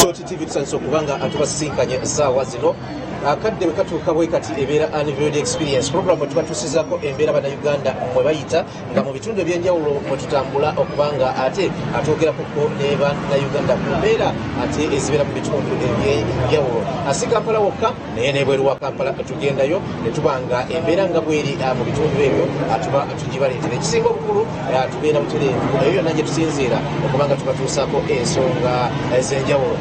Soti TV tusanso kubanga atubasinkanye sawa zino akadde katuuka bwe kati ebeera unveiled experience program tubatusizako embeera bana Uganda mwe bayita nga mu bitundu ebyenjawulo mwe tutambula okubanga ate atwogerako ne bana Uganda ku mbeera ate ezibeera mu bitundu ebyenjawulo asi Kampala wokka naye n'ebweru wa Kampala tugendayo ne tubanga embeera nga bweri mu bitundu ebyo atuba tugibaleetera ekisinga obukulu tubeera butereevu naye yonna gye tusinziira okubanga tubatuusaako ensonga ez'enjawulo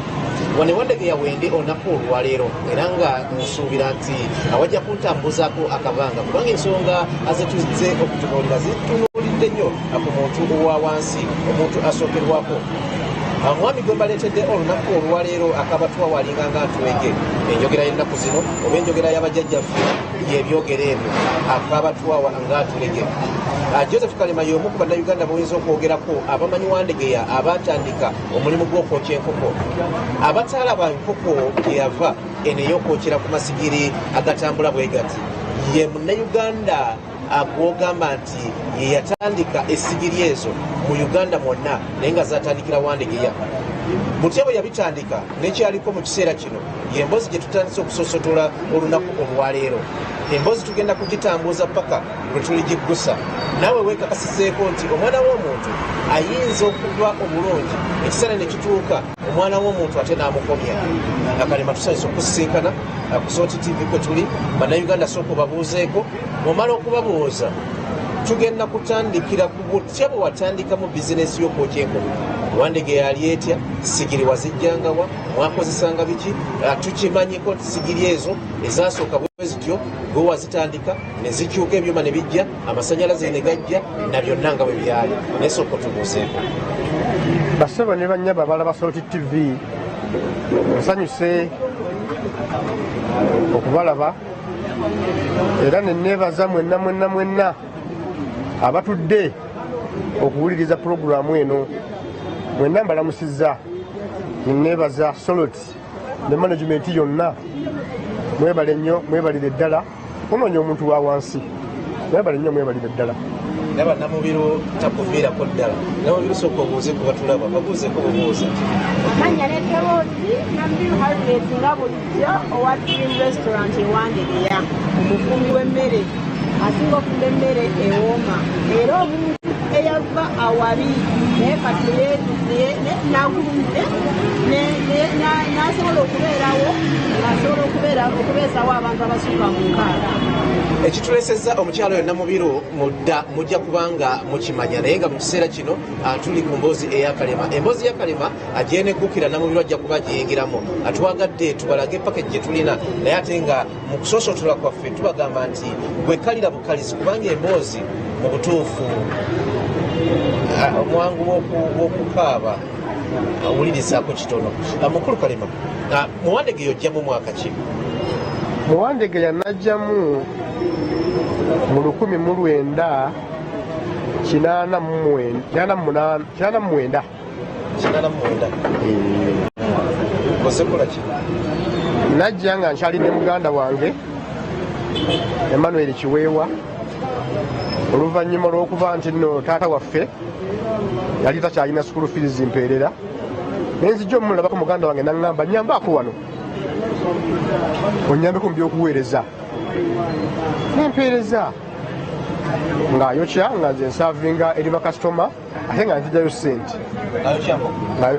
wane wandege ya wende olunaku olwaleero era nga nsuubira nti awajja kuntambuzaako akabanga kubanga ensonga azetuzze okutunuulira zitunuulidde nnyo ku muntu owa wansi omuntu asookerwako omwami gwe mbaleetedde olunaku olwaleero akabatwa walinga nga ntwenge enjogera y'ennaku zino oba enjogera y'abajjajjaffe yebyogera ebyo akabatwawa nga ntulege Joseph Kalema y'omu ku bannayuganda b'oyinza okwogerako abamanyi Wandegeya abatandika omulimu gw'okwokya enkoko abataalaba enkoko gyeyava eno ey'okwokera ku masigiri agatambula bwe gati ye munnayuganda agwogamba nti ye yatandika essigiri ezo mu Uganda mwonna naye nga zatandikira Wandegeya mutya bwe yabitandika nekyaliko mu kiseera kino y'emboozi gye tutandise okusosotola olunaku olwaleero emboozi tugenda kugitambuuza paka lwe tuligiggusa naawe weekakasizeeko nti omwana w'omuntu ayinza okuba omulungi ekiseera ne kituuka omwana w'omuntu ate n'amukomya Kalema tusanyusa okusisinkana ku Soti TV kwe tuli bannayuganda sooka obabuuzeeko omala okubabuuza tugenda kutandikira ku butya bwe watandikamu bizinesi y'okwokya enkoko Wandegeya yali etya sigiri wazijjangawa mwakozesanga biki tukimanyiko nti sigiri ezo ezasooka bwe zityo gwe wazitandika ne zikyuka ebyuma ne bijja amasanyalaze ne gajja na byonna nga bwe byali nesooka otubuuzeeko basebo ne bannyaba abalaba Soti TV nsanyuse okubalaba era ne neebaza mwenna abatudde okuwuliriza pulogulaamu eno mwenna mbalamusizza neebaza Soloti ne management yonna mwebale nnyo mwebalire ddala onoonya omuntu wa wansi mwebale nnyo mwebalire ddala naba Namubiro takuviirako ddala Namubiro sooka obuuze ku batulaba babuuzeeko bubuuza manya netewoozi Namubiro Harriet nga bulijjo owa Dream Restaurant e Wandegeya omukuumi w'emmere asinga okufumba emmere ewooma era omuntu eyava awabi naye kati nagulumide n'asobola okubeerawo ng'asobola okubeesawo abantu abasukka mu nkaaga ekituleesezza omukyalo oyo Namubiro mudda mujja kubanga mukimanya naye nga mu kiseera kino tuli ku mboozi eya Kalema emboozi ya Kalema agyeneggukira Namubiro ajja kuba agiyingiramu atwagadde tubalage package gye tulina naye ate nga mu kusoosootula kwaffe tubagamba nti gwekalira bukalizi kubanga emboozi mu butuufu omwangu w'okukaaba awulirizaako kitono mukulu Kalema mu Wandegeya ojjamu mwaka ki mu Wandegeya najjamu mu 1989 osekola ki najja nga nkyali ne muganda wange Emmanuel Kiweewa oluvannyuma lw'okuba nti nno taata waffe yali takyalina school fees mpeerera nenzijja omulabako muganda wange naŋŋamba nyambaako wano onyambeko mu by'okuweereza nempeereza ng'ayokya nga nze nsaavinga eri bakasitoma ate nga nzijjayo ssente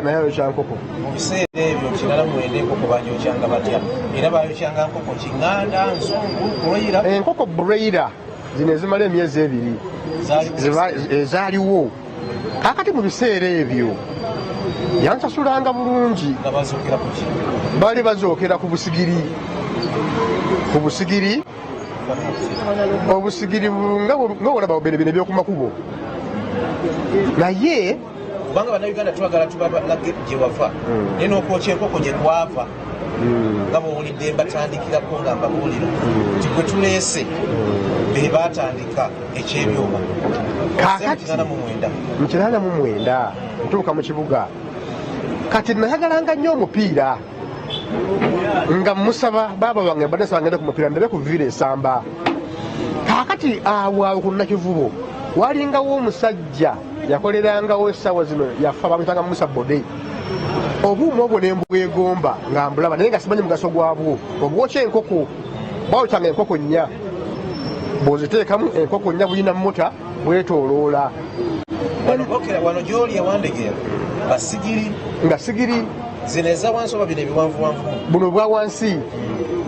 naye ayokya nkoko mu biseera ebyo kirala mwende enkoko banyokyanga batya era bayokyanga nkoko kiŋŋanda nsongu broira enkoko broira zino ezimala emyezi 2 ezaaliwo kaakati mu biseera ebyo yansasulanga bulungi baali bazookera ku busigiri obusigiri nga olaba oberebine ebyokumakubo naye kubanga bannayuganda twagala tubalage gye wava naye n'okwokya enkoko gye twava nga bwowulidde mbatandikirako nga mbabuulira nti gwe tuleese be baatandika ekyebyuma kaakati mu 89 ntuuka mu kibuga kati nayagalanga nnyo omupiira nga musaba baaba wange badesa bangende ku mupiira ndabe kuviira esamba kaakati awo ku Nakivubo walingawo omusajja yakolerangawo essaawa zino yafa bamutanga Musa Bode obuuma obwo ne mbwegomba nga mbulaba naye nga simanyi mugaso gwabwo. Obwokya enkoko bwawokyanga enkoko nnya bw'oziteekamu enkoko nnya bulina mota bwetooloola. Wano gy'oli ewandegera basigiri nga sigiri zino eza wansi oba bino ebiwanvuwanvu buno bwa wansi.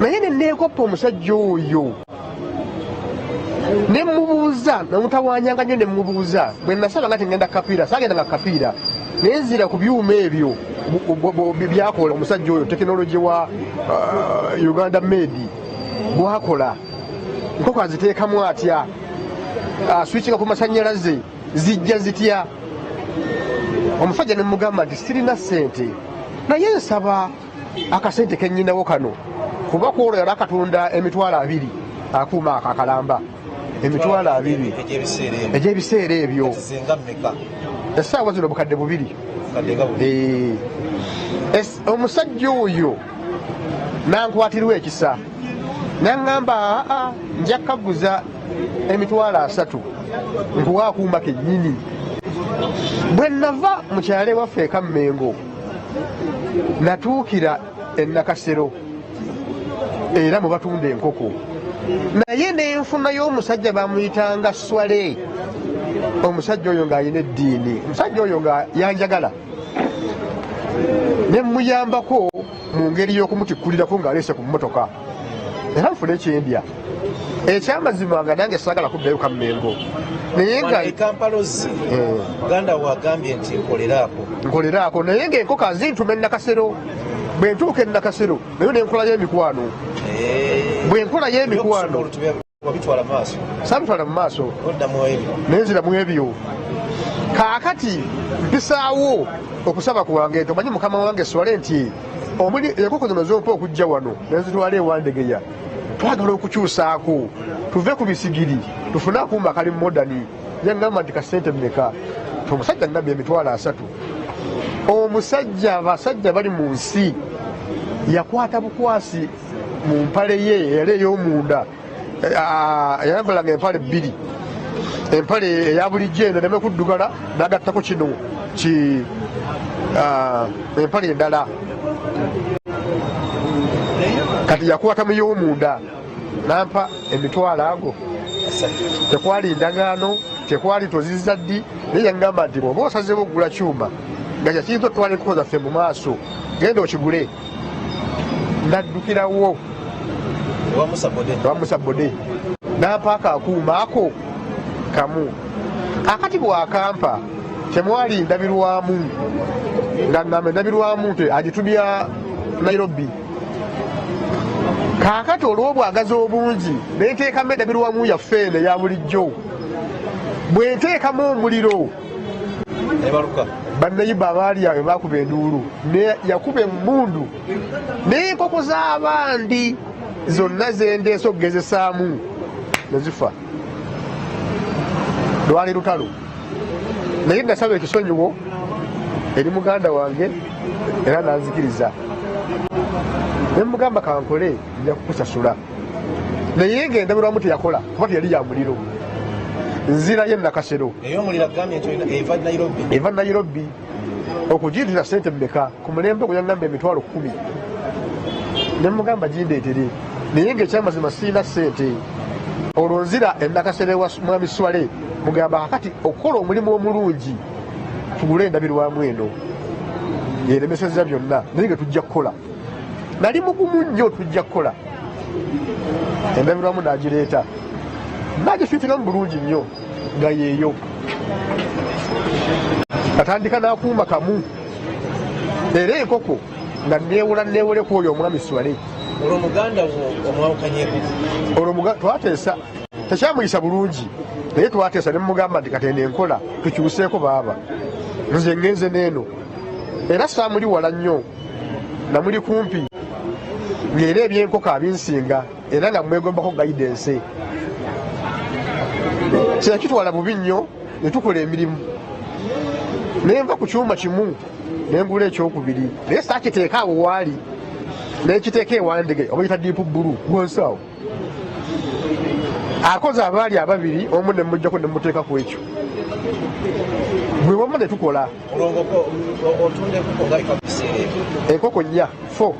Naye ne neekoppa omusajja oyo ne mubuuza namutawanyanga nnyo ne mubuuza bwe nasaba nga tegenda kapiira saagendanga kapiira naye nzira ku byuma ebyo byakola omusajja oyo tekinologi wa Uganda Made bwakola nkoko aziteekamu atya switchinga ku masannyalaze zijja zitya. Omusajja ne mugamba nti sirina ssente naye nsaba akasente kennyinawo kano kuba kwolwo yali akatunda emitwalo 2 akuuma akakalamba emitwalo 2 egy'ebiseera ebyo essaawa zino bukadde 2. Omusajja oyo nankwatirwa ekisa naŋŋamba nja kaguza emitwalo 3 nkuwa akuuma kennyini. Bwe nava mu kyalo ewaffe Kammengo natuukira e Nakasero era mu batunda enkoko naye nenfunayo omusajja bamuyitanga Swale. Omusajja oyo ng'alina eddiini, omusajja oyo nga yanjagala ne muyambako mu ngeri y'okumutikkulirako ng'aleese ku mmotoka era nfune ekyendya. Ekyamazima nga nange saagala kuddayo Kammengo naye nga Kampalozi Uganda wagambye nti nkoleraako naye ng'enkoko azintuma e Nakasero. Bwe ntuuka e Nakasero nayo nenkolayo emikwano. Bwe nkolayo emikwano sabitwala mu maaso nenzira mu ebyo. Kaakati mpisaawo okusaba kwange nti omanyi mukama wange Swale nti omuli enkoko zino zompa okujja wano nenzitwala ewandegeya twagala okukyusaako tuve ku bisigiri tufune akuuma kali modani. Yaŋŋamba nti kasente mmeka? Omusajja ngambye emitwalo 3. Omusajja abasajja bali mu nsi yakwata bukwasi mu mpale ye era ey'omunda yayambalanga empale 2 empale eya bulijjo eno neme kuddugala n'agattako kino empale endala kati yakwata mu y'omunda nampa emitwalo ago. Tekwali ndagaano tekwali tozizza ddi naye yaŋŋamba nti bw'oba osazeewo okugula kyuma nga kyakiyinza otwala enkoko zaffe mu maaso genda okigule. Naddukirawo wamusabode nampaaka akuuma ako kamu. Akati bwakampa temwali ndabirwamu nga ŋŋamba endabirwamu nti agitumya Nairobi. Kaakati olw'obwagazi obungi ne nteekamu endabirwamu yaffe eno eya bulijjo. Bwe nteekamu omuliro bannayiba abaali awe baakuba enduulu yakuba emmundu n'enkoko z'abandi zonna zendeese okugezesaamu ne zifa. Lwali lutalo naye nasaba ekisonyiwo eri muganda wange era nanzikiriza. Ne mugamba kankole nja kukusasula naye ng'endabirwamu teyakola kuba teyali ya muliro. Nzirayo e Nakasero eva Nairobi okugiyitira ssente mmeka ku mulembe gwe yaŋŋamba emitwalo 10. Ne mugamba gindeetere naye ng'ekyamazima sirina ssente. Olwo nzira e Nakasero ewa mwami Swale mugamba kakati okukola omulimu omulungi tugule endabirwamu eno yeremeseza byonna naye nga tujja kukola. Nali mugumu nnyo tujja kukola. Endabirwamu n'agireeta nagifiitiramu bulungi nnyo nga yeeyo. Atandika n'akuuma kamu era enkoko nga neewoleko oyo omwami Swale. Olwo muganda wo omwawukanyeko? Olwo twateesa tekyamuyisa bulungi naye twateesa ne mugamba nti katende enkola tukyuseeko baaba nze ŋŋenze n'eno era saamuli wala nnyo namuli kumpi ng'era ebyenkoko abinsinga era nga mwegombako guidance. Kyekitwala bubi nnyo ne tukola emirimu naye nva ku kyuma kimu ne ngula ekyokubiri naye saakiteeka awo waali nekiteeka ewandege oba yita diipu bbulu gwonsaawo. Akoze abaali ababiri omu ne mujjako ne muteekako ekyo bwe wama ne tukola. Olwo otunda enkoko nga ebiseera ebyo enkoko nnya 4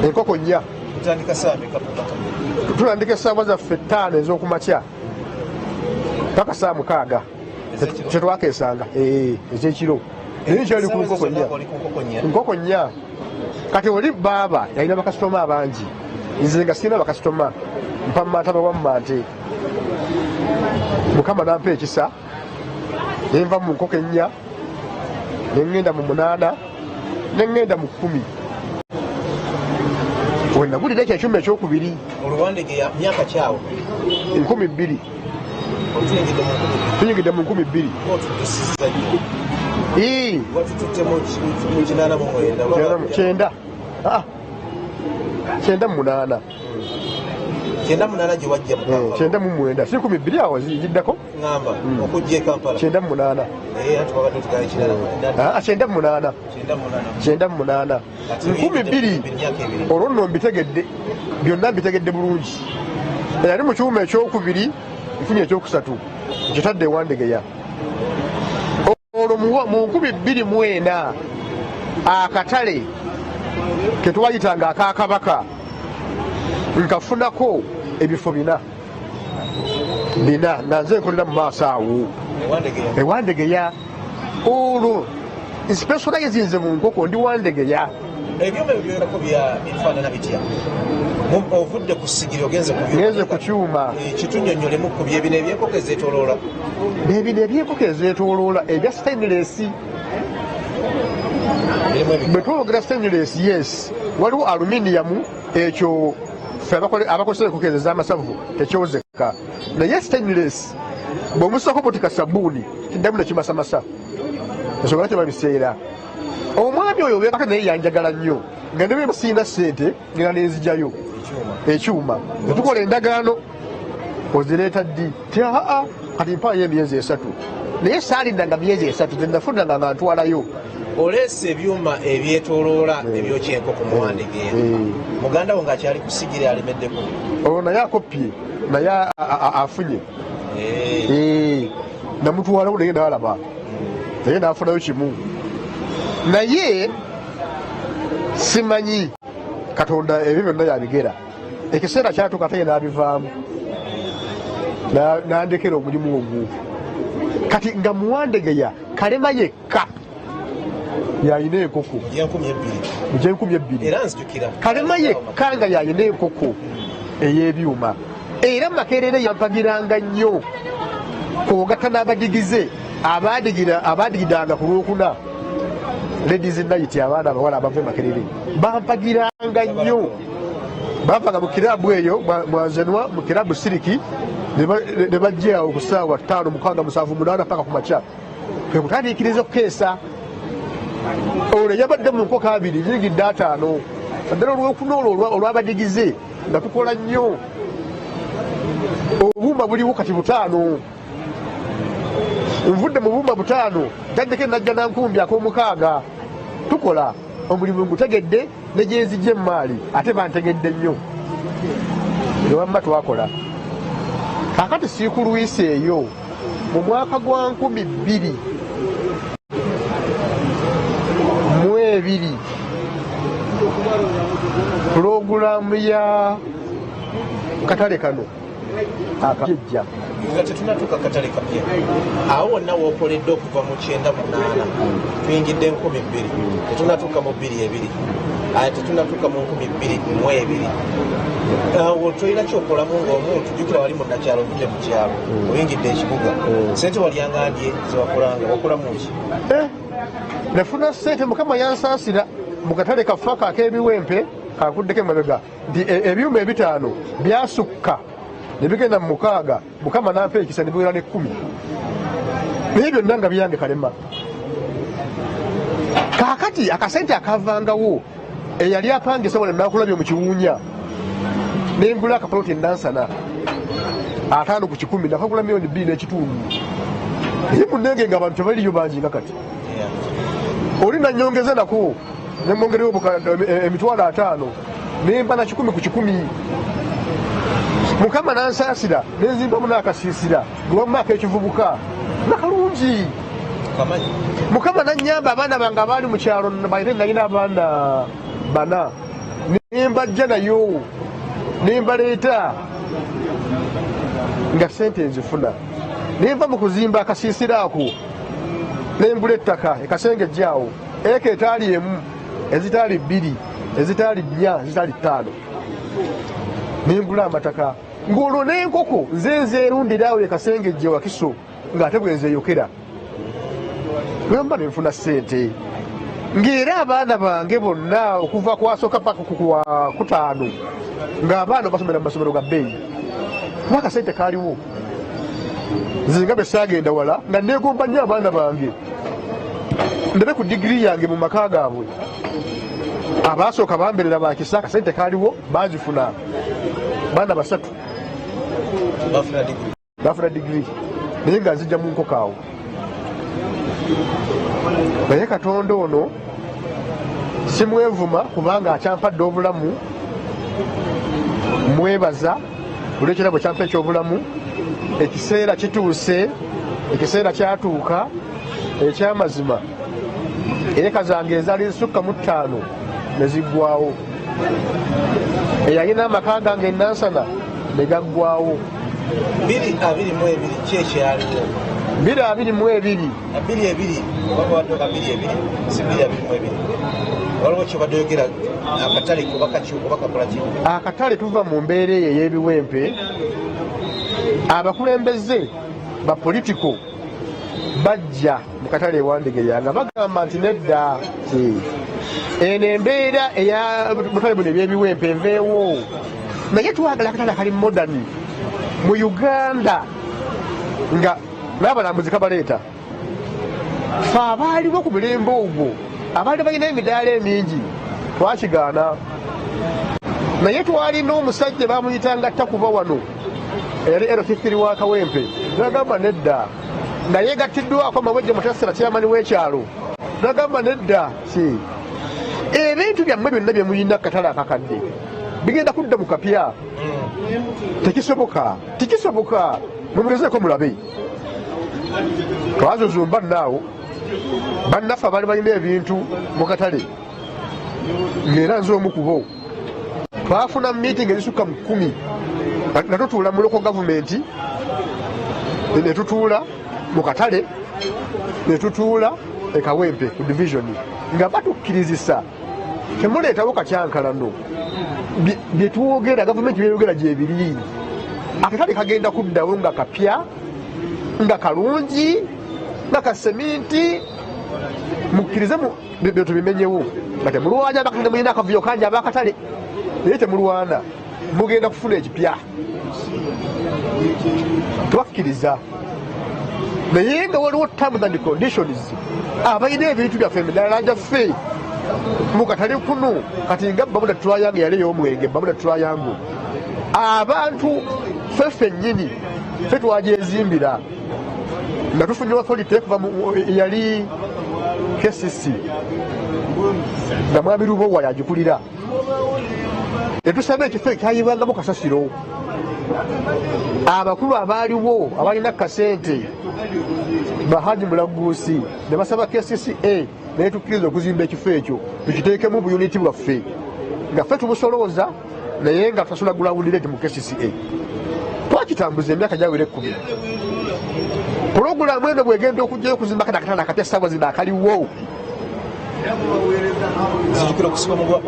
enkoko nnya tutandika saa meka paka tulandika essaawa zaffe 5 ez'okumakya paka saa 6 kyetwakesanga ekyekiro naye nkyali ku nkoko nnya nkoko nnya kati oli baaba yalina bakasitoma abangi nze nga sirina bakasitoma mpa mumantaba wammante mukama nampa ekisa nenva mu nkoko ennya neŋŋenda mu 8 neŋŋenda mu 10 wenagulira ekyo ekyuma ekyokubiri oluwandegeya myaka kyawo 2000 tuyingidde mu 2000 kyenda 8 98 gye wajja kyenda mu 9 si 2000 awo ziddako ngamba okujja e Kampala kyenda mu 8 ate wabadde otigala ekirala kyenda mu 8 2000 olwo nno mbitegedde byonna mbitegedde bulungi eyali mu kyuma ekyokubiri nfunye ekyokusatu nkitadde ewandegeya olwo mu 2004 akatale ketwayitanga akakabaka nkafunako ebifo 4 nga nze nkolera mu maaso awo ewandegeya olwo specializinze mu nkoko ndi wandegeya ebyuma ebyolako bifaanana bitya ovudde ku sigiri ogenze ku kyuma kitunyonyolemu ku byebino ebyenkoko ezeetoloola ebino ebyenkoko ezeetoloola ebya stainless bwe twogera stainless yes waliwo aluminium ekyo ffe abakozesa enkoko ezo ez'amasavu tekyozeka naye stainless bw'omusako butika sabbuuni kiddamu nekimasamasa ensonga kyo babiseera omwami oyo obeekako naye yanjagala nnyo nga ndebe siina ssente ngera nenzigyayo ekyuma netukola endagaano ozireeta ddi ti aa kati mpaayo emyezi 3 naye saalindanga myezi 3 zenafunanga nga ntwalayo oleese ebyuma ebyetoloola ebyokyenkoko muwandegeya muganda wo ng'akyali kusigira alemeddeko olwo naye akopye naye afunye namutwalawo naye naalaba naye naafunayo kimu naye simanyi katonda ebyo byonna yabigera ekiseera kyatuuka taye n'abivaamu nandekera omulimu ogwo kati nga muwandegeya kalema yekka yayina enkoko mu kalema yekka nga yayina enkoko ey'ebyuma era makerere yampagiranga nnyo kwogatta n'abadigize abadigidanga ku lwokuna ladies night abaana abawala abava makerere bampagiranga nnyo bavaga mu kirabu eyo mwanzenwa mu kirabu siriki ne bajja awo ku ssaawa 5 6 7 8 paka ku makya kwe kutandikiriza okukeesa olwo yabadde mu nkoko 2 nyingidde 5 addala olwokuna olwo olwabadigize nga tukola nnyo obumba buliwo kati 5 nvudde mu bumba 5 taddeko najja nankumbi ak'omukaaga tukola omulimu ngutegedde ne gyenzijja emmaali ate bantegedde nnyo newamma twakola kakati siikulwisa eyo mu mwaka gwa 2002 pulogulaamu ya katale kano akajja nga tetunatuuka katale kapya awo wonna wookoledde okuva mu 98 tuyingidde 2000 tetunatuuka mu 22 tetunatuuka mu 2002 awo tolina kyokolamu ng'omuntu jjukira wali munnakyalo ovudde mu kyalo oyingidde ekibuga sente walyangambye zewakolanga wakolamu ki nafuna ssente mukama yansaasira mu katale kafaka ak'ebiwempe kakuddeko emabega nti ebyuma 5 byasukka ne bigenda mu 6 mukama nampa ekisa ne biwera ne 10 naye byonna nga byange kalema kaakati akasente akavangawo eyali apangisa wala nakulabye mu kiwuunya nengula akapoloti enansana 5 ku 10 nakagula milioni 2 n'ekitundu naye munenge nga abantu tebaliyo bangi nga kati oli nanyongeza nako nemwongerewo emitwalo 5 nemba na 10 ku 10 mukama nansaasira nenzimbamu n'akasiisira gewammaako ekivubuka nakalungi Mukama nanyamba abaana bange abaali mu kyalo baire nalina abaana bana nembajja nayo nembaleeta nga sente nzifuna nenva mu kuzimba akasiisira ako nengula ettaka ekasengejjaawo eka etaali emu ezitaali bbiri ezitaali nnya ezitaali ttaano nengula amataka ng'olwo n'enkoko nze nzeerundiraawo ekasengejje wakiso ng'ate bwe nzeeyokera lwemba nenfuna ssente ng'era abaana bange bonna okuva kwasooka paka kuwa kutaano ng'abaana basomera mu masomero ga bbeeyi kuba akasente kaaliwo nze nga bwe saagenda wala nga neegomba nnyo abaana bange ndabe ku digiri yange mu maka gaabwe abaasooka bamberera bakisa akasente kaaliwo baazifuna baana basatu bafuna digiri naye nga nzijja mu nkoko awo naye Katonda ono simwevuma kubanga akyampadde obulamu mwebaza olw'ekirabo kyampa ekyobulamu ekiseera kituuse ekiseera kyatuuka ekyamazima eka zange ezaali zisukka mu 5 ne ziggwawo eyalina amaka gange enansana ne gaggwawo 222 kyekyaliwo 222 waliwo kyobadde oyogera akatale kubakakola ki akatale tuva mu mbeera eyo ey'ebiwempe abakulembeze bapolitiko bajja mu katale ewandegeya nga bagamba nti nedda eno embeera eyabutale buno ebyebiwempe enveewo naye twagala akatale akali modani mu Uganda nga n'abalambuzi kabaleeta fe abaaliwo ku mulembe ogwo abaali balina emidaala emingi twakigaana naye twalina omusajja bamuyitanga Takuba wano eyali L53 wa Kawempe nagamba nedda nga yegattiddwako amawejje Mutasira kyamani w'ekyalo nagamba nedda ebintu byammwe byonna bye muyina katale akakadde bigenda kudda mu kapya tekisoboka mumugezeeko mulabe twazuzumba naawo bannaffe abaali balina ebintu mu katale ng'era nze omu ku bo twafuna meeting ezisukka mu 10 nga tutuula mu local gavumenti ne tutuula mu katale ne tutuula e Kawempe ku division nga batukkirizisa temuleetawo katyankalano bye twogera gavumenti byeyogera gyebiri akatale kagenda kuddawo nga kapya nga kalungi nga kaseminti mukkirize bye tubimenyewo nga temulwanya bakagenda mulina akavuyo kangi abakatale naye temulwana mugenda kufuna ekipya twakkiriza naye nga waliwo terms and conditions abalina ebintu byaffe emidala gyaffe mu katale kuno kati nga Bamuda Triangle yali ey'omwenge Bamuda Triangle abantu ffe nnyini ffe twagyezimbira nga tufunye authority kuva yali KCC nga Mwami Lubowa yagikulira etusaba ekifo ekyayibwangamu kasasiro abakulu abaaliwo abalina kasente Bahaji Mulagusi ne basaba KCCA naye tukkiriza okuzimba ekifo ekyo tukiteekemu buyuniti bwaffe nga ffe tubusolooza naye nga tusasula ground rate mu KCCA twakitambuza emyaka gyawera 10 pulogulaamu eno bwegenda okujjayo okuzimba kati akatale akatya essaawa zino akaliwo zijukira okusiba muguwa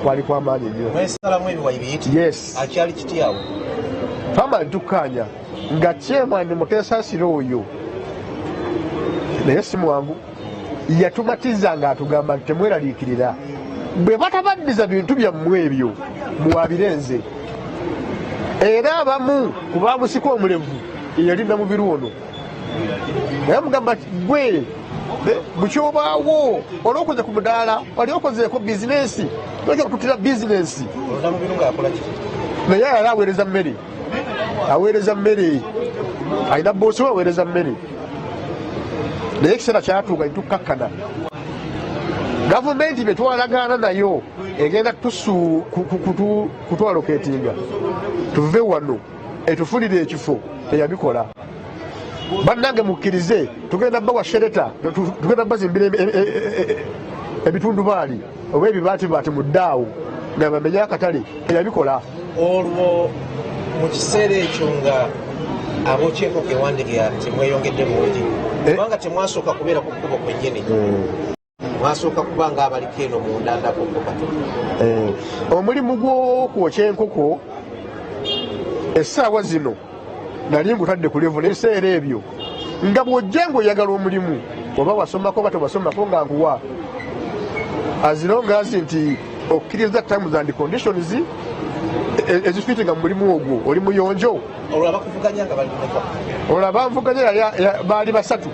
kwali kwamaanyi nnyo mwesalamu ebiwayi biyiti yes akyali kityawo twamala tukkaanya nga chairman Muteesa Siro oyo naye si mwangu yatumatiza nga atugamba nti temweraliikirira bwe batabaddiza bintu byammwe ebyo muwabirenze era abamu ku bamusika omulevu eyalinda mu biruono naye mugamba nti gwe bukyobaawo olwokoze ku mudaala wali okozeeko bizinesi oja kututira bizinesi naye yali aweereza mmere alina boosi we aweereza mmere naye ekiseera kyatuuka netukkakkana gavumenti betwalagaana nayo egenda kutwaloketinga tuve wano etufunire ekifo teyabikola bannange mukkirize tugenda bawa shereta tugenda bazimbira ebitundu baali oba ebibaatibaati mu ddaawo nga bamenya akatale eyabikola olwo mu kiseera ekyo nga abokyenkoko ewandegeya temweyongedde mungi kubanga temwasooka kubeera ku kkubo kwennyini mwasooka kuba nga abaliko eno mu ndandakoko katono omulimu gw'okwokya enkoko essaawa zino nali ngutadde ku levu n'ebiseera ebyo nga bw'ojja ng'oyagala omulimu oba wasomako oba tewasomako nga nkuwa azirongaazi nti okkiriza terms and conditions ezifitinga mu mulimu ogwo oli muyonjo olaba nvuganya baali basatu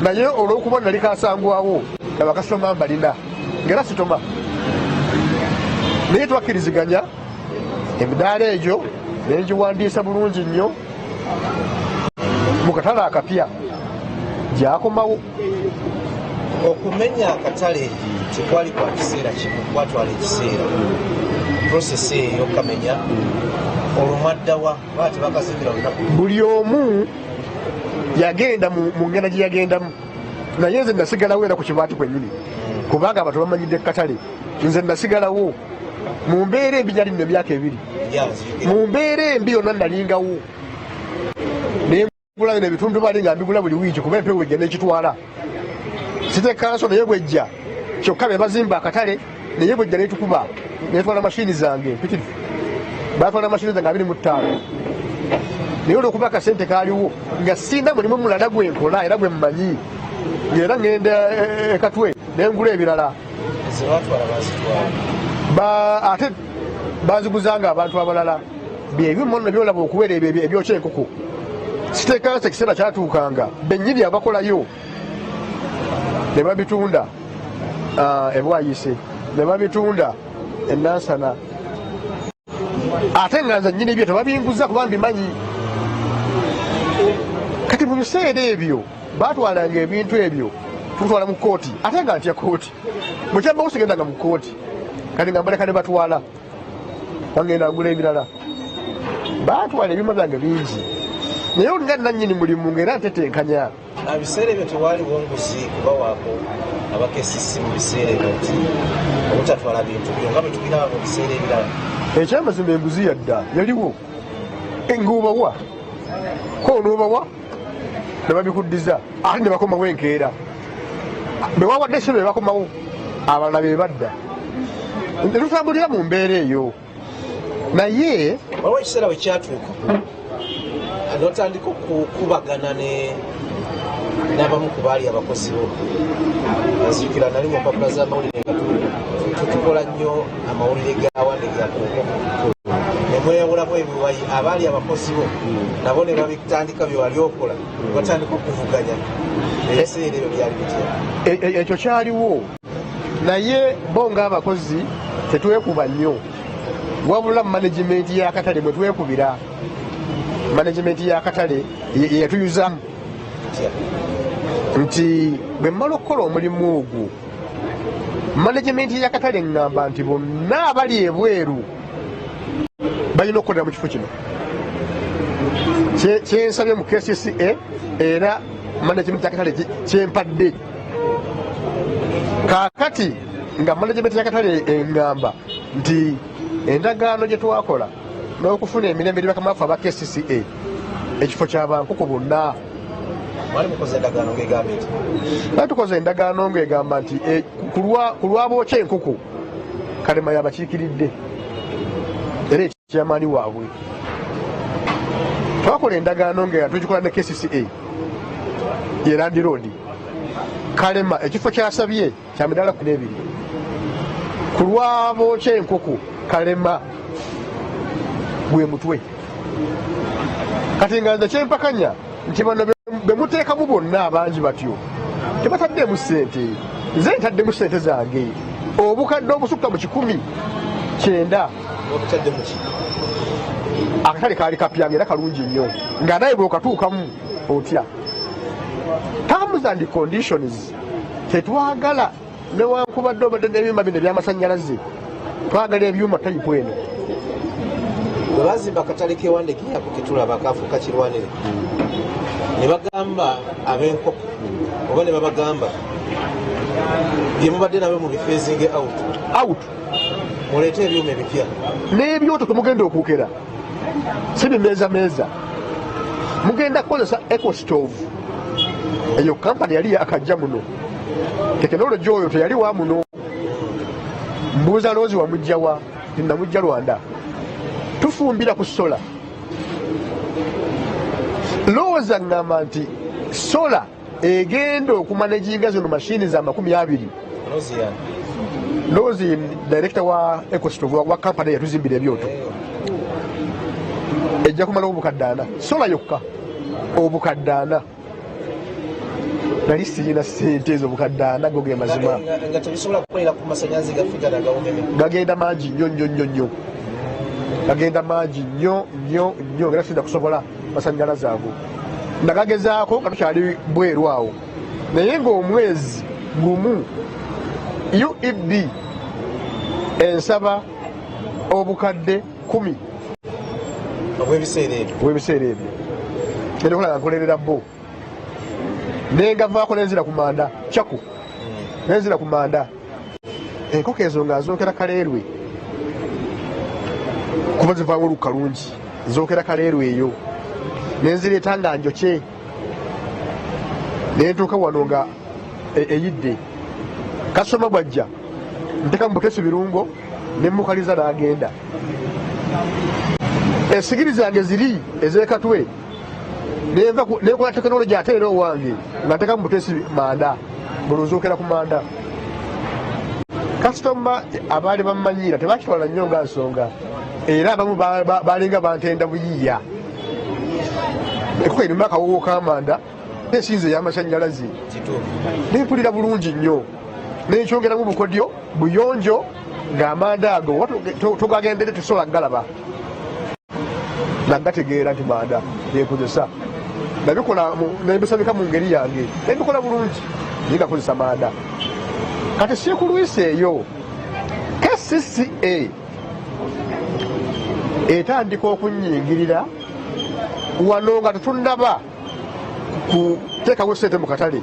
naye olw'okuba nali kasangwawo abakasitoma mbalina ngera sitoma naye twakkiriziganya emidaala egyo nengiwandiisa bulungi nnyo mu katale akapya gyakomawo okumenya akatale tekwali kwa kiseera kimu kwatwala ekiseera prosesi eyo kamenya olumwaddawa baa tebakazimbira lunaku buli omu yagenda mu ngenda gye yagendamu naye nze nasigalawo era ku kibaati kwennyini kubanga abantu bamanyidde ekkatale nze nasigalawo mu mbeera embi gyali nno emyaka ebiri mu mbeera embi yonna nalingawo nengulayo nebitundu bali nga mbigula buli wiiki kuba empewo egenda ekitwala site kanso naye bwejja kyokka be bazimba akatale naye bwejja netukuba netwala mashini zange mpitirivu batwala mashini zange 25 naye olwokuba akasente kaaliwo nga sina mulimu mulala gwenkola era gwe mmanyi ngera ngenda ekatwe nengula ebirala ate baziguzanga abantu abalala byebyuma nno byolaba okubeera ebyokya enkoko sitekansa ekiseera kyatuukanga bennyini abakolayo ne babitunda ebwayise ne babitunda enansana ate nga nze nnyini ebyo tebabinguza kuba mbimanyi kati mu biseera ebyo batwalanga ebintu ebyo tutwala mu kooti ate nga ntya kooti mukyamba gusigendanga mu kooti kati nga mbaleka ne batwala bangenda ngula ebirala batwala ebyuma byange bingi naye olinga nannyini mulimu ngaera ntetenkanya biseera ebyo tewaliwo nguzi kubawaako abakesisi mu biseera ebyo nti obutatwala bintu byo nga bwe tubiraba mu biseera ebirala ekyamazima enguzi yadda yaliwo ngaobawa ko onoobawa ne babikuddiza ate ne bakomawo enkeera bewawadde esebo be bakomawo abalala be badda netutambulira mu mbeera eyo naye waliwo ekiseera bwe kyatuuka notandika okukubagana n'abamu ku baali abakozi bo azijukira nali mu mpapula z'amawulire nga tutukola nnyo amawulire gawandegakuko nemwewulamu ebiwayi abaali abakozi bo nabo ne babitandika byewali okola batandika okuvuganya ebiseera ebyo byali bitya ekyo kyaliwo naye bo ng'abakozi tetwekuba nnyo wabula management y'akatale mwe twekubira management y'akatale yatuyuzamu nti bwe mmala okukola omulimu ogwo management y'akatale ŋŋamba nti bonna abali ebweru balina okukolera mu kifo kino kyensabye mu KCCA era management y'akatale kyempadde kaakati nga management y'akatale eŋŋamba nti endagaano gye twakola n'okufuna emirembe gyebakamafu aba KCCA ekifo ky'abankoko bonna tukoze endagaano ng'egamba nti ku lwabokya enkoko kalema yabakiikiridde era ekyamaani waabwe twakola endagaano nga tugikola ne KCCA ye Land Road kalema ekifo kyasabye kya midaala 12 ku lwabokya enkoko kalema gwe mutwe kati nga nze kyempakanya nti bano bemuteekamu bonna abangi batyo tebataddemu ssente nze ntaddemu ssente zange obukadde obusukka mu 109 akatale kaali kapyange era kalungi nnyo nga naye bwokatuukamu otya terms and conditions tetwagala newankubadde obadde n'ebyuma bino ebyamasannyalaze twagala ebyuma tayipu eno bwe bazimba akatale k'ewandegeya ku ketulaba akafuuka kirwanire ne bagamba ab'enkoko oba ne babagamba bye mubadde nabyo mu bifeezinge out muleete ebyuma ebipya n'ebyoto temugenda okwokera si bimeezameeza mugenda kukozesa ecostove eyo kampani yali yakajja muno tekinologi oyo teyali wa muno mbuuza loozi wamugjawa tinamujja Rwanda tufumbira ku sola lowooza ngamba nti sola egenda okumanaginga zino mashini za 20 loozi director wa ecostove wa kampani yatuzimbira ebyoto ejja kumala obukaddaana sola yokka obukaddaana nali sirina ssente ezo obukaddaana go ge mazima nga tebisobola kukolera ku masannyalaze gaffe gagawumeme gagenda mangi nnyo gagenda mangi nnyo ngera sinda kusobola masannyalaze ago nagagezaako nga tukyali bweru awo naye ng'omwezi gumu UEB ensaba obukadde 10 obw'ebiseera ebyo nekola nga nkolerera bo nengavaako nenzira ku manda kyaku nenzira ku manda enkoko ezo nga nzokera kaleerwe kuba zivaamu olukka lungi nzokera kaleerwe eyo nenzireeta nga njokye nentuuka wano nga eyidde kasoma bwajja nteka mu butesi birungo nemukaliza n'agenda ensigiri zange ziri ez'ekatwe nekola tekinologi ate era owange nga nteka mu butesi manda bulunzokera ku manda kasitoma abaali bamumanyira tebakitwala nnyo nga nsonga era abamu balinga bantenda buyiiya ekuka erimu akawowo k'amanda nesinza ey'amasannyalaze nempulira bulungi nnyo nenkyongeramu bukodyo buyonjo ng'amanda ago togagendere tusobola galaba nagategeera nti manda nenkozesa nabikola nebisabika mu ngeri yange nebikola bulungi naye gakozesa manda kati sikulwisa eyo KCCA etandika okunyingirira wano nga tetunaba kuteekawo sente mu katale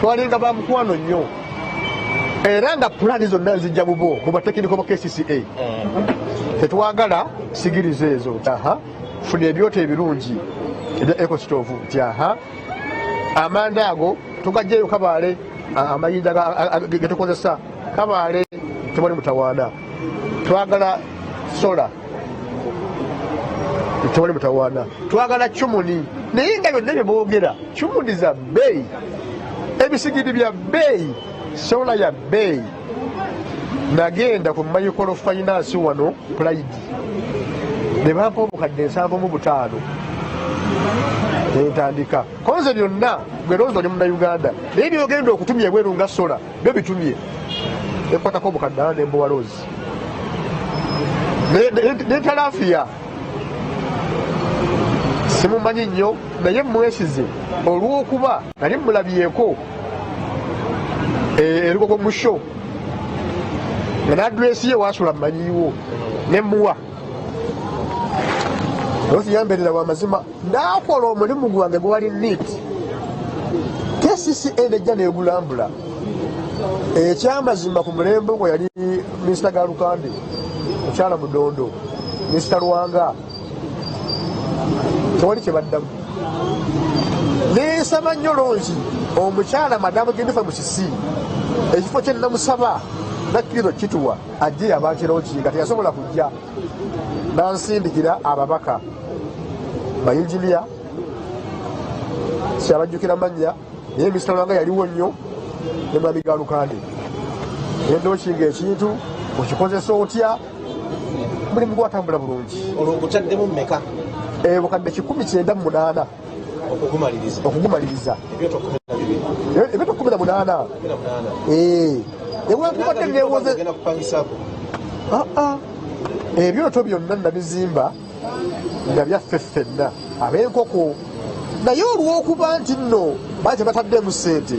twalinga bamukwano nnyo era nga pulaani zonna nzijja bubo mu batekiniko ba KCCA tetwagala sigiriza ezo funa ebyoto ebirungi ebya ecostove nti amanda ago tugajjayo Kabaale amayinja getukozesa Kabaale tewali mutawaana twagala sola tewali mutawaana twagala Chumuni naye nga byonna bye boogera Chumuni za bbeeyi ebisigiri bya bbeeyi sola ya bbeeyi nagenda ku microfinance wano Pride ne bampa obukadde 75 nentandika konze byonna gwerowooza oli munnayuganda naye byogenda okutumya ebweru nga sola byo bitumye nekwatako obukadde ana nembowa loozi netalafiya simumanyi nnyo naye mwesize olw'okuba nali mulabyeko erugogo musho nga n'adresi ye wasula mmanyiiwo nemuwa nokiyamberera wamazima ndakola omulimu gwange gwali neat KCCA nejja negulambula ekyamazima ku mulembe gwe yali minisita Galukande mukyala Mudondo minisita Lwanga tewali kyebaddamu nesaba nnyo longi omukyala madamu Jennifer Musisi ekifo kye namusaba nakkirizo kituwa ajje yabankirawo kinga teyasobola kujja nansindikira ababaka bayinjiniya kyabajjukira mannya naye minisita Lwanga yaliwo nnyo ne mwami Galukande endookinga ekintu okikozesa otya mulimu gwatambula bulungi olwo butaddemu mmeka bukadde 198 okugumaliriza ebyoto 18 ewakubadde ngewoze ebyoto byonna nabizimba nga byaffe ffenna ab'enkoko naye olw'okuba nti nno bali tebataddemu ssente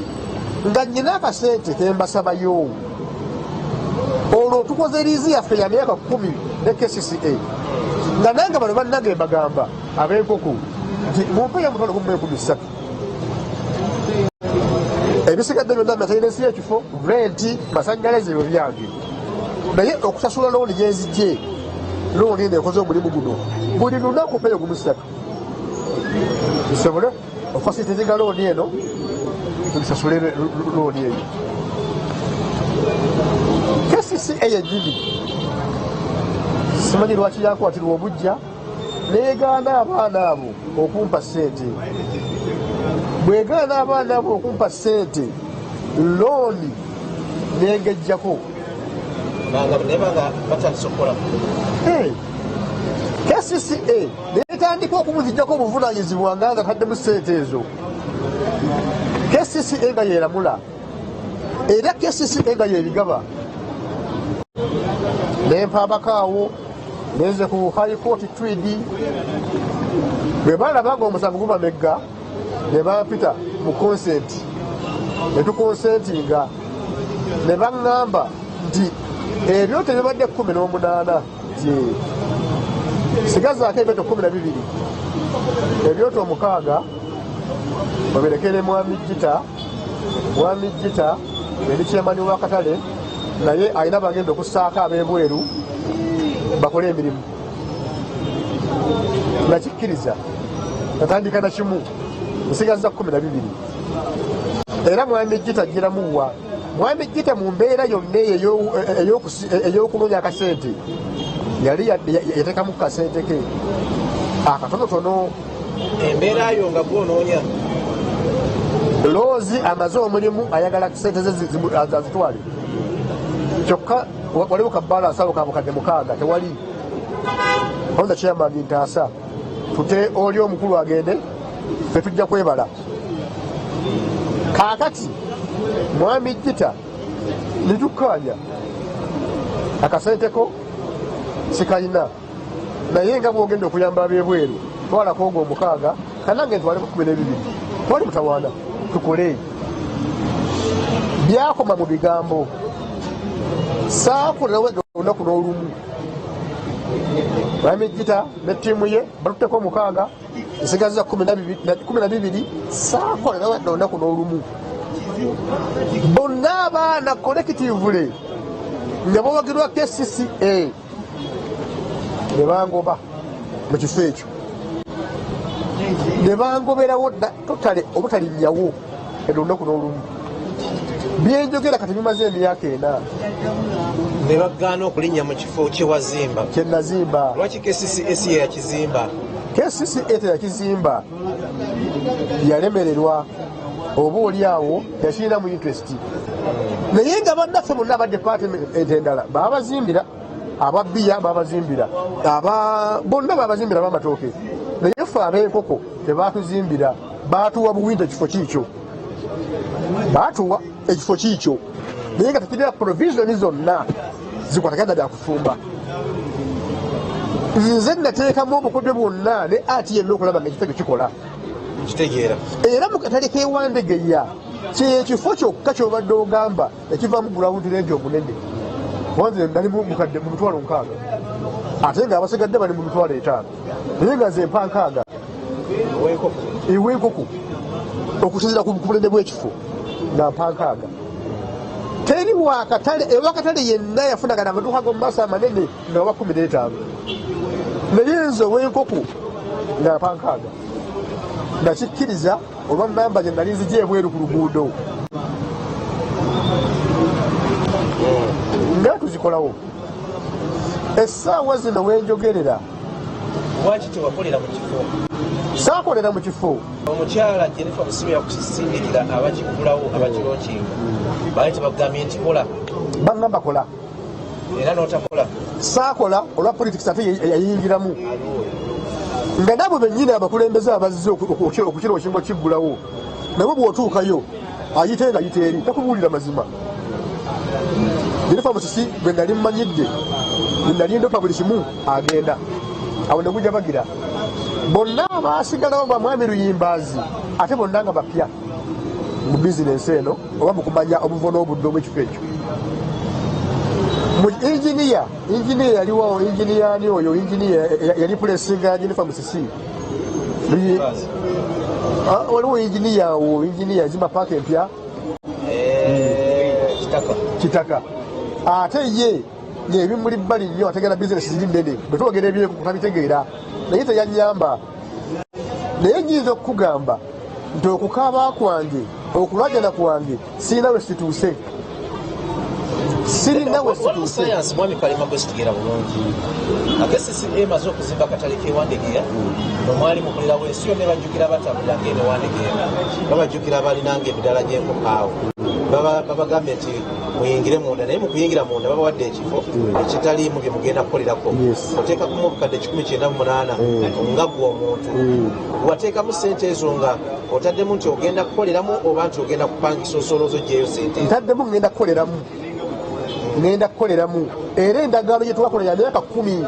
nga nnyina akasente kembasabayo olwo tukoze liizi yaffe ya myaka 10 ne KCCA nga nange bano bannange mbagamba ab'enkoko nti mumpeyo mutwalo 13 ebisigadde byonna matenensi y'ekifo renti masannyalaze ebyo byange naye okusasula looni gyenzijje looni eno ekoze omulimu guno buli lunaku peyo gumusatu nsobole okufasitezinga looni eno tugisasule looni eyo KCCA yennyini simanyi lwaki yakwatirwa obujja neegaana abaana abo okumpa ssente bwegaana abaana abo okumpa ssente looni nengejjako nebanga batandise okukola KCCA netandika okumuzijjako obuvunanyizibwa nga taddemu ssente ezo KCCA nga yeeramula era KCCA nga yeebigaba nempambakaawo neze ku high court tweedi bwe balaba nga omusango gubamegga ne bampita mu consent ne tukonsentinga ne baŋŋamba nti ebyo tebibadde 18 sigazaako ebyoto 12 ebyoto 6 babirekere mwami Gita eri kyemani wakatale naye alina bagenda okussaako ab'ebweru bakole emirimu nakikkiriza natandika na kimu nsigaza 12 era mwami Gita giramuwa mwami Gita mu mbeera yonna ey'okunonya akasente yali yateekamu kasente ke akatonotono embeera yo nga gwonoonya loozi amaze omulimu ayagala sente ze azitwale kyokka waliwo kabalansi abo kabukadde 6 tewali onda chairman ntaasa tute oli omukulu agende fe tujja kwebala kaakati mwami Gita nitukkaanya akasenteko sikalina naye nga bwogenda okuyamba ab'ebweru twalako ogwo 6 kanange ntwaleko 12 twali mutawaana tukole byakoma mu bigambo saakolerawo olunaku n'olumu mwami Gita ne ttiimu ye batutteko 6 nsigaza 12 saakolerawo olunaku n'olumu bonna abaana collectively nga bawagirwa KCCA ne bangoba mu kifo ekyo ne bangoberawo totale obutalinyawo olunaku n'olumu byenjogera kati bimaze emyaka 4 ne bagaana okulinnya mu kifo kyewazimba kyenazimba lwaki KCCA yakizimba KCCA teyakizimba yalemererwa oba oli awo yakirina mu interest naye nga bannaffe bonna aba department endala babazimbira ababbiya babazimbira bonna babazimbira b'amatooke naye ffe ab'enkoko tebatuzimbira batuwa buwinta ekifo kiikyo batuwa ekifo kiikyo naye nga tekirina provisioni zonna zikwatagana byakufumba nze nateekamu obukodyo bwonna ne ati yenna okulaba nga ekifo ekyo kikola kitegeera era mu katale kewandegeya kyekifo kyokka kyobadde ogamba ekivaamu gulawundi renti omunene wanze nali mu mitwalo 6 ate nga abasigadde bali mu mitwalo 5 naye nga nze mpa 6 ewenkoko okusinzira ku bunene bw'ekifo nga mpa 6 teri wakatale ewakatale yenna yafunagana amaduuka go mu maaso amanene nga waba 15 naye nze owenkoko nga mpa 6 nga kikkiriza olwa namba gye nali nzija ebweru ku luguudo nga tuzikolawo essaawa zino wenjogerera lwaki tewakolera mu kifo saakolera mu kifo omukyala Jennifer Musibe yakusindikira abakigulawo abakironkinga baali tebagambye nti kola baŋŋamba kola era n'otakola saakola olwa politics ate yayingiramu nga nabo bennyini abakulembeze abazze okukira okingo kiggulawo nabo bw'otuukayo ayite nga yite eri takubuulira mazima Jennifer Musisi bwe nali mmanyidde nali ndopa buli kimu agenda awo ne gujja bagira bonna baasigalawo bamwami Luyimbaazi ate bonna nga bapya mu bizinensi eno oba mu kumanya obuvo n'obudde obw'ekifo ekyo injiniya yaliwo injiniya ani oyo injiniya yali pulesinga Jennifer Musisi waliwo injiniya zima paaka empya kitaka ate ye ebimuli bbali nnyo ategera bizinesi ziri nnene bwe twogera ebyeku kutabitegeera naye teyanyamba naye nyinza okukugamba nti okukaaba kwange okulagana kwange sirina we situuse sayansi mwami kalema gwe situgera bulungi akesisi emaze okuzimba akatale kewandegeya omwali mukulira wensi yonna bajjukira batambulira ng'enewandegeya babajjukira abalinanga emidala gy'enkokaawo babagambye nti muyingire munda naye mukuyingira munda babawadde ekifo ekitaliimu bye mugenda kukolerako oteekakumu obukadde 198 nga gwe omuntu wateekamu sente ezo nga otaddemu nti ogenda kukoleramu oba nti ogenda kupangisa osolooza ogyeyo sente ntaddemu ngenda kukoleramu era endagaano gye twakola ya myaka 10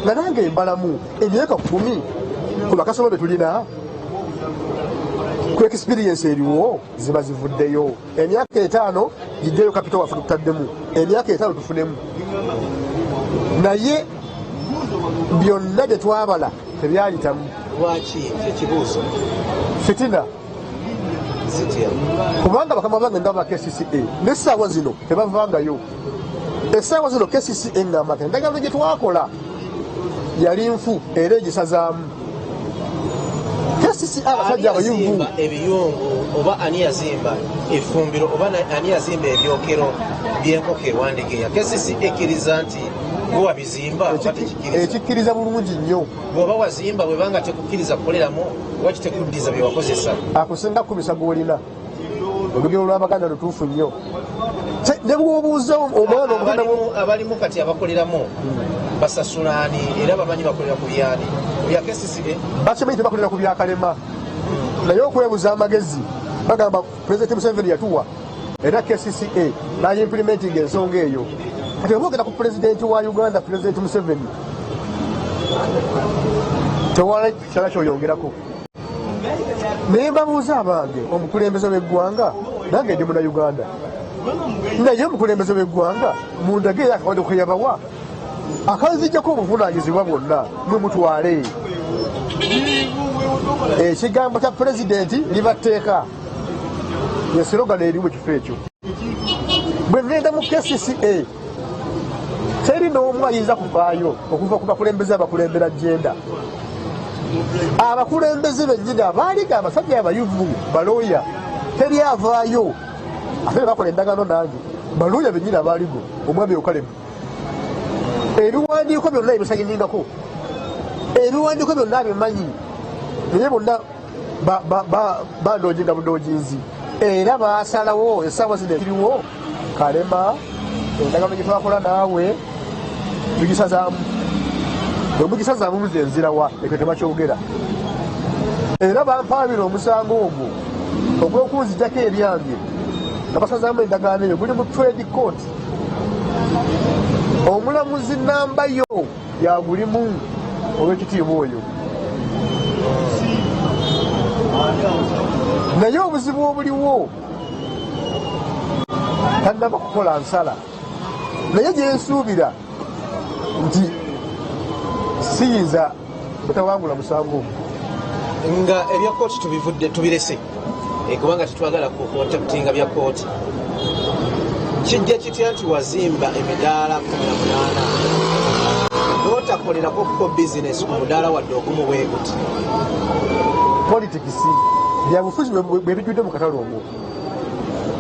nga nange mbalamu emyaka 10 ku bakasoma be tulina ku experience eriwo ziba zivuddeyo emyaka 5 gijjayo kapito waffe tutaddemu emyaka 5 tufunemu naye byonna bye twabala tebyayitamu lwaki ekibuuzo fitina zitya kubanga bakama bange ndaba KCCA n'essaawa zino tebavangayo essaawa zino KCCA ngamba endagaano gye twakola yali nfu era egisazaamu KCCA abasajja abayuvu ebiyungu oba ani yazimba effumbiro oba ani yazimba ebyokero by'enkoko ewandegeya KCCA ekkiriza nti gwe wabizimba ekikkiriza bulungi nnyo bw'oba wazimba bwebanga tekukkiriza kukoleramu waki tekuddiza bye wakozesa akusinga kubisa gwolina olugero lw'abaganda lutuufu nnyo ne bw'obuuza omwana abalimu kati abakoleramu basasulaani era bamanyi bakolera ku byani bya KCCA bakimanyi tebakolera ku byakalema naye okwebuza amagezi bagamba Pulezidenti Museveni yatuwa era KCCA nayimplementinga ensonga eyo kati obogera ku pulezidenti wa Uganda Pulezidenti Museveni tewala kitala kyoyongerako naye mbabuuza abange omukulembeze w'eggwanga nange ndi muna Uganda naye omukulembeze w'eggwanga mundage akawade kweyabawa akazijjako obuvunaanyizibwa bwonna mwe mutwale ekigambo kya pulezidenti libatteeka yesirogano eri mu kifo ekyo bwe ngenda mu KCCA teri n'omu ayinza kuvaayo okuva ku bakulembeze abakulembera jenda abakulembeze bennyini abaaliga abasajja abayuvu balooya teri avaayo ate ne bakola endagaano nange balooya bennyini abaaligo omwami okalemu ebiwandiiko byonna ebisanyiningako ebiwandiiko byonna bimanyi naye bonna bandooginga budooginzi era baasalawo essaawa zino ekiriwo kalema endagaano gye twakola naawe tugisazaamu bwemugisazaamu muze enzirawa ekyo tebakyogera era bampaabira omusango ogwo ogw'okunzijjako ebyange nga basazaamu endagaano eyo guli mu trade court omulamuzi namba yo yagulimu olw'ekitiibwa oyo naye obuzibu obuliwo tannaba kukola nsala naye gyensuubira nti siyinza butawangula musango nga ebya kooti tubirese kubanga tetwagala kukontakutinga bya kooti kijja kitya nti wazimba emidaala 18 n'otakolerako ko bizinesi ku mudaala wadde ogumu bweguti politikisi byabufuzi bwe bijjudde mu katale omwo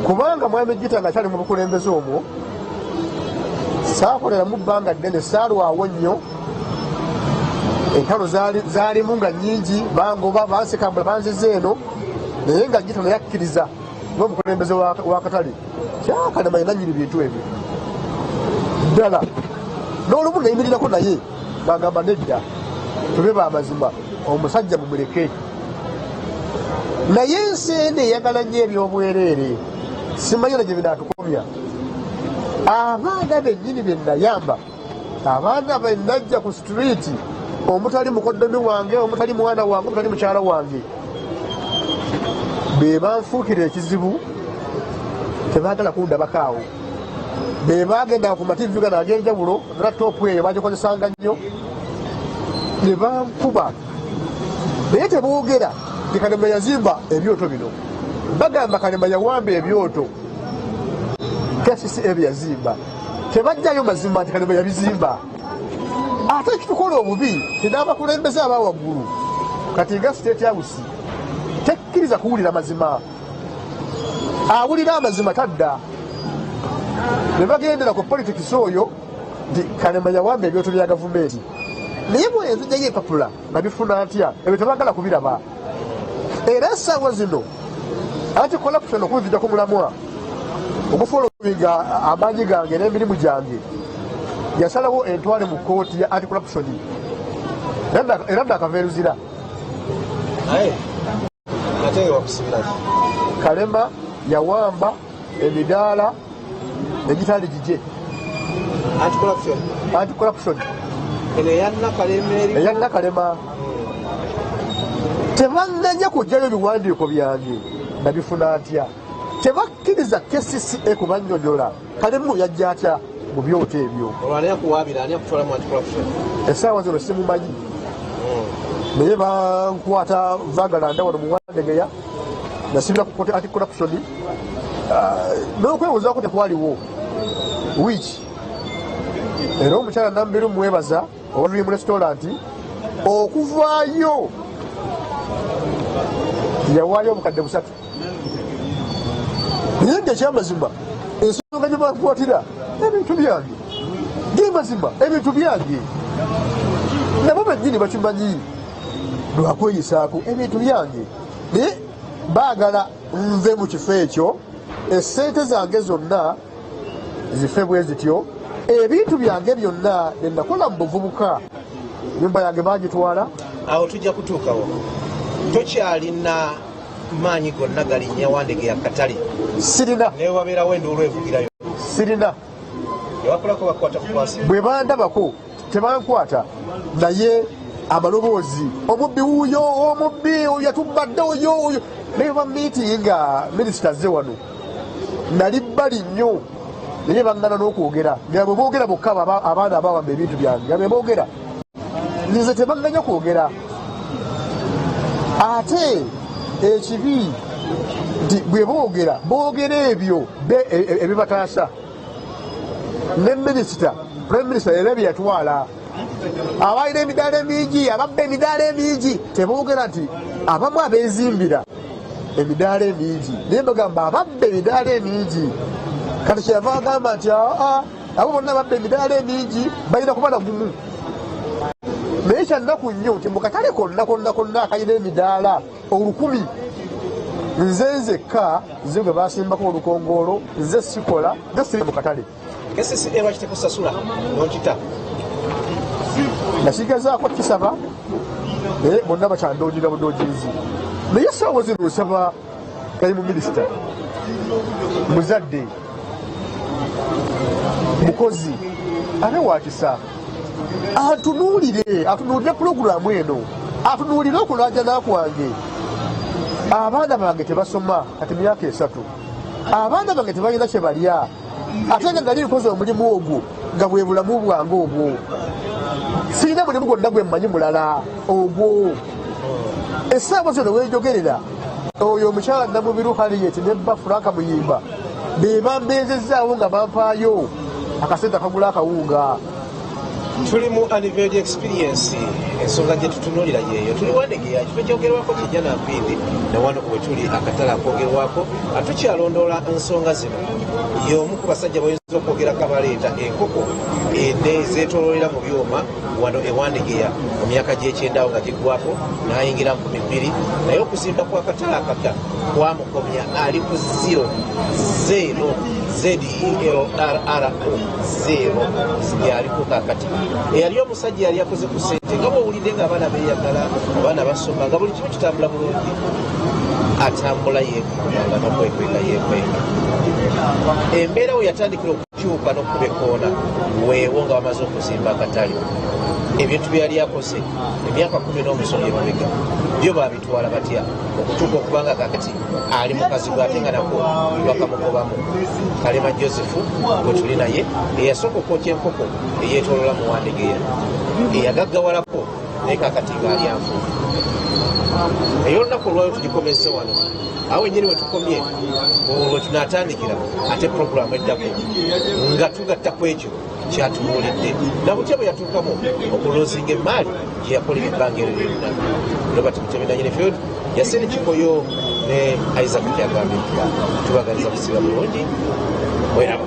kubanga mwami Gita nga kyali mu bukulembeze omwo saakoleramu bbanga ddene saalwawo nnyo entalo zaalimu nga nnyingi bangoba bansikambula banziza eno naye nga Gita nayakkiriza ng'omukulembeze w'akatale kyakalema yena nnyini bintu ebyo ddala n'olumu nayimirirako naye bagamba nedda tube bamazima omusajja mumuleke naye ensi eno eyagala nnyo ebyobwereere simanyi na gye binaatukomya abaana bennyini bye nayamba abaana be najja ku situriiti omutali mukoddomi wange omutali mwana wange omutali mukyala wange be banfuukira ekizibu tebaagala kundabakaawo be baagenda ku mativi gano ag'enjawulo laptop eyo bagikozesanga nnyo ne bankuba naye teboogera ti Kalema yazimba ebyoto bino bagamba Kalema yawamba ebyoto KCCA byazimba tebajjayo mazima nti Kalema yabizimba ate ekitukola obubi tenabakulembeze abawaggulu kati nga State House tekkiriza kuwulira mazima awulira amazima tadda ne bagendera ku politics oyo nti Kalema yawamba ebyoto bya gavumenti naye bwenzijjayo empapula nabifuna atya ebyo tebagala kubiraba era essaawa zino anti corruption okunzijjako mulamwa okufolowinga amaanyi gange n'emirimu gyange yasalawo entwale mu kooti ya anti corruption era ndakaveeruzira Kalema yawamba emidaala egitali gije anti corruption eyanna Kalema tebanganya kujjayo ebiwandiiko byange nabifuna atya tebakkiriza KCCA kubannyonnyola Kalema yajja atya mu byoto ebyo essaawa zino simumanyi naye bankwata vaagala ndawano mu Wandegeya nasibira ku kooti anti corruption n'okwebuuzaako tekwaliwo wiiki era omukyala Nambiru mwebaza owa Dream Restaurant okuvaayo yawaayo obukadde 3 naye ngaekyamazima ensonga gye bankwatira ebintu byange gemazima ebintu byange nabo bennyini bakimanyi lwakweyisaako ebintu byange naye baagala nve mu kifo ekyo essente zange zonna zife bwe zityo ebintu byange byonna nenakola mu buvubuka nyumba yange bagitwala awo tujja kutuukawo tokyalina maanyi gonna galinnya Wandegeya katale sirina naye wabeerawo enduulu evugirayo sirina ewakolako bakwata kukwasi bwe bandabako tebankwata naye amaloboozi omubbi wuuyo omubbi oyo yatubbadde oyo naye bamiitinga minisita ze wano nali bbali nnyo naye bangana n'okwogera nga bwe boogera bokka abaana abawamba ebintu byange nga bwe boogera nze tebanganya kwogera ate ekibi nti bwe boogera ebyo ebibataasa ne minisita prime minister era bye yatwala abalina emidaala emingi ababba emidaala emingi teboogera nti abamu abeezimbira emidaala emingi naye bagamba ababba emidaala emingi kati kyeyava agamba nti abo bonna ababba emidaala emingi balina kubala gumu naye kyannaku nnyo nti mu katale konna akalina emidaala 1000 nze nzekka nze gwe basimbako olukongoolo nze sikola nze siri mu katale KCCA lwaki tekusasula nonkita nasigazaako kisaba naye bonna bakyandonjira budonjirizi naye essaawa zino nsaba kali mu minisita muzadde mukozi ate wakisa atunuulire pulogulaamu eno atunuulire okulajana kwange abaana bange tebasoma kati myaka 3 abaana bange tebalina kye balya ate nga nali nkoze omulimu ogwo nga bwe bulamu bwange obwo sirina mulimu gwonna gwe mmanyi mulala ogwo essaawa zino wenjogerera oyo omukyala Namubiru Harriet ne bba Franka Muyimba be bambenzezaawo nga bampaayo akasente akagula akawunga tuli mu anniversary experience ensonga gye tutunuulira yeeyo tuli Wandegeya ekifo ekyogerwako kijja na mpindi ne wano we tuli akatale akogerwako atukyalondoola ensonga zino y'omu ku basajja bayinza okwogerako abaleeta enkoko ezeetooloolera mu byuma wano e Wandegeya mu myaka gy'ekyendaawo nga giggwako n'ayingira 2000 naye okuzimba kw'akatale akapya kwamukomya ali ku 0 yaliko kakati eyali omusajja yali yakoze ku ssente nga bwowulidde nga abaana beeyagala abaana basoma nga buli kimu kitambula bulungi atambula yeekumanga n'okwekweka yeekweka embeera we yatandikira okukyuka n'okuba ekoona weewo nga bamaze okuzimba akatale ebintu byali akoze emyaka 10 n'omusomo emabega byo babitwala batya okutuuka okubanga kakati ali mukazi gwate nga nako bakamugobamu Kalema Joseph gwe tuli naye eyasooka okwokya enkoko eyeetoolola mu Wandegeya eyagaggawalako naye kakati ng'ali anfu ey'olunaku olwayo tugikomeze wano awo wenyini wetukomye olwo tunatandikira ate puroguramu eddako nga tugatta ku ekyo kyatubuulidde nabutya bwe yatuukamu okuloozinga emaali gye yakolera ebbanga eryo lyonna robert mutebenanyinifield yasene kikoyo ne isaac kyagambye tubagaliza kusiba bulungi weraba